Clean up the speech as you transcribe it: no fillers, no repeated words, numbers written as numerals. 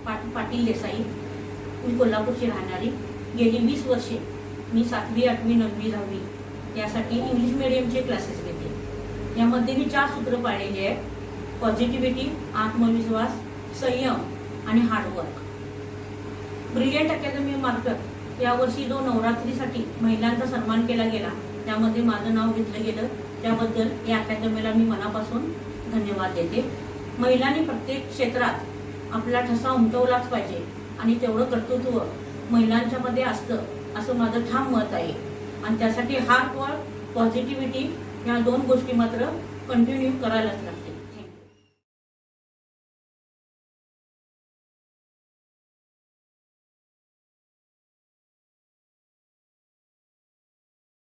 पाटील देसाई, मी कोल्हापूरची राहणारी. गेली 20 वर्षे मी 7वी, 8वी, 9वी, 10वी यासाठी इंग्लिश मीडियमचे क्लासेस घेते. यामध्ये मी 4 सूत्र पाळलेली आहेत: पॉझिटिव्हिटी, आत्मविश्वास, संयम आणि हार्डवर्क. ब्रिलियंट अकॅडमी मार्फत यावर्षी जो नवरात्रीसाठी महिलांचा सन्मान केला गेला त्यामध्ये माझं नाव घेतलं गेलं, त्याबद्दल या अकॅडमीला मी मनापासून धन्यवाद देते. महिलांनी प्रत्येक क्षेत्रात आपला ठसा उमटवलाच पाहिजे आणि तेवढं कर्तृत्व महिलांच्या मध्ये असतं असं माझं ठाम मत आहे. आणि त्यासाठी हार्डवर्क, पॉझिटिव्हिटी या 2 गोष्टी मात्र कंटिन्यू करायलाच लागते.